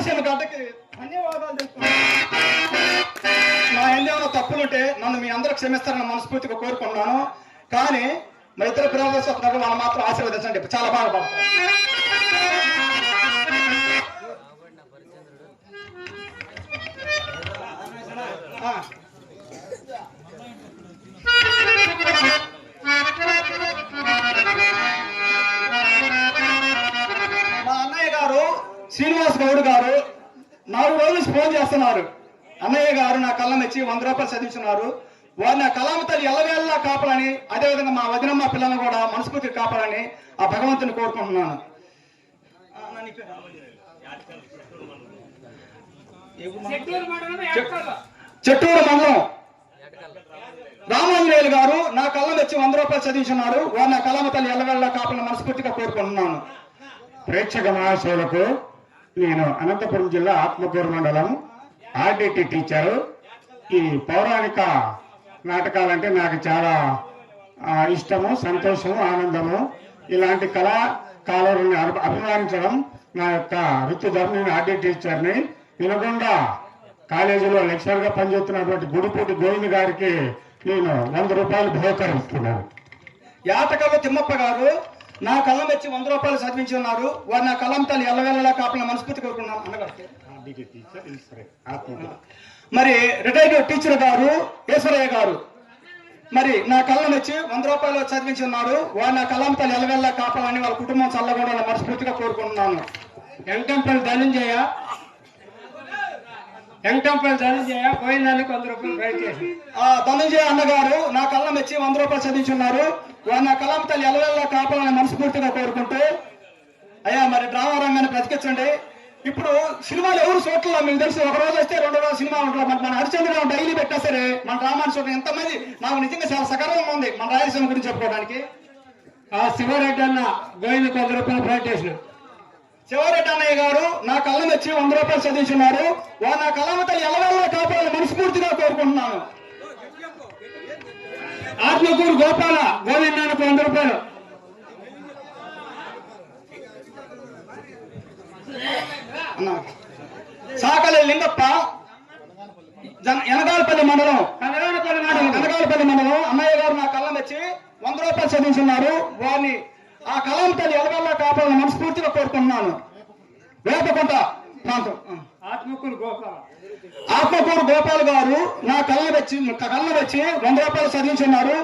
రాయలసీమ గడ్డకి ధన్యవాదాలు తెలుపుతున్నాను. నా ఏమైనా తప్పులుంటే నన్ను మీ అందరూ క్షమిస్తారని మనస్ఫూర్తిగా కోరుకున్నాను. కానీ మా ఇతర బ్రదర్స్ వస్తున్నారు, వాళ్ళు మాత్రం ఆశీర్వదించండి. చాలా బాగా పడతారు. మా అన్నయ్య గారు శ్రీనివాస్ గౌడ్ గారు 4 రోజుల నుంచి ఫోన్ చేస్తున్నారు. అన్నయ్య గారు నా కళ్ళ మెచ్చి 100 రూపాయలు చదివించున్నారు. వారు నా కళామ తల్లి ఎల్లవేళ్ళలా కాపాలని, అదేవిధంగా మా వదినమ్మ పిల్లలను కూడా మనస్ఫూర్తిగా కాపాలని ఆ భగవంతుని కోరుకుంటున్నాను. చెట్టూరు మండలం రామాంజనేయులు గారు నా కళ్ళ మెచ్చి 100 రూపాయలు చదివించున్నారు. వారు నా కళామ తల్లి ఎల్లవేళ్ళలా కాపాలని మనస్ఫూర్తిగా కోరుకుంటున్నాను. ప్రేక్షక మహాశయులకు నేను అనంతపురం జిల్లా ఆత్మకూరు మండలం ఆర్డిటి టీచరు. ఈ పౌరాణిక నాటకాలంటే నాకు చాలా ఇష్టము, సంతోషము, ఆనందము. ఇలాంటి కళాకారుల్ని అభిమానించడం నా యొక్క వృత్తి ధర్మం. నేను ఆర్డిటి టీచర్ని. వినకొండ కాలేజీలో లెక్చరర్గా పనిచేస్తున్నటువంటి గుడిపూటి గోవింద్ గారికి నేను 100 రూపాయలు బహుకరిస్తున్నాను. యాటకల్లో తిమ్మప్ప గారు నా కళ్ళ మెచ్చి 100 రూపాయలు చదివించి ఉన్నారు. వారు నా కళ్ళం తల్లి ఎల్లవేళలా కాపాలని మనస్ఫూర్తి కోరుకున్నాను అన్నగారు. మరి రిటైర్డ్ టీచర్ గారు ఈశ్వరయ్య గారు మరి నా కళ్ళ మెచ్చి 100 రూపాయలు చదివించి ఉన్నారు. వారు నా కళ్ళం తల్లి ఎల్లవేళలా కాపాలని వాళ్ళ కుటుంబం చల్లకుండా మనస్ఫూర్తిగా కోరుకుంటున్నాను. వెంకటంపల్లి ధనంజయ పోయిన దానికి 100 రూపాయలు ప్రయత్నం. ధనంజయ అన్నగారు నా కళ్ళ మెచ్చి 100 రూపాయలు చదివించున్నారు. వారు నా కళ్ళం తల్లి ఎల్లవేళలా కాపాలని మనస్ఫూర్తిగా కోరుకుంటూ, అయ్యా మరి డ్రామా రంగాన్ని బ్రతికించండి. ఇప్పుడు సినిమాలు ఎవరు చూడట్లా, మీకు తెలుసు. 1 రోజు వస్తే 2 రోజులు సినిమా ఉంటుంది. మన హరిచంద్రరావు డైలీ పెట్టా సరే మన డ్రామాని చూడడం ఎంతమంది. నాకు నిజంగా చాలా సగర్వంగా ఉంది మన రాయలసీమ గురించి చెప్పుకోవడానికి. శివారెడ్డి అన్న గోవింద్ 100 రూపాయలు ప్రయత్నం. శివారెడ్డి అన్నయ్య గారు నా కళ్ళ మెచ్చి 100 రూపాయలు చదివించున్నారు. వారు నా కళ్ళ తల్లి ఎల్లవేళలా కాపాలని మనస్ఫూర్తిగా కోరుకుంటున్నాను. ఆత్మకూరు గోపాల గోవిందానికి 100 రూపాయలు. సాకలి లింగప్ప ఎనగాలపల్లి మండలం అన్నయ్య గారు నా కళ్ళ మెచ్చి 100 రూపాయలు చదివించున్నారు. వారిని ఆ కళామ తల్లి ఎలగల్లా కాపాలని మనస్ఫూర్తిగా కోరుకుంటున్నాను. వేపకుంట ప్రాంతం ఆత్మకూరు గోపాల్ గారు నా కళ్ళ వచ్చి 100 రూపాయలు చదివించున్నారు.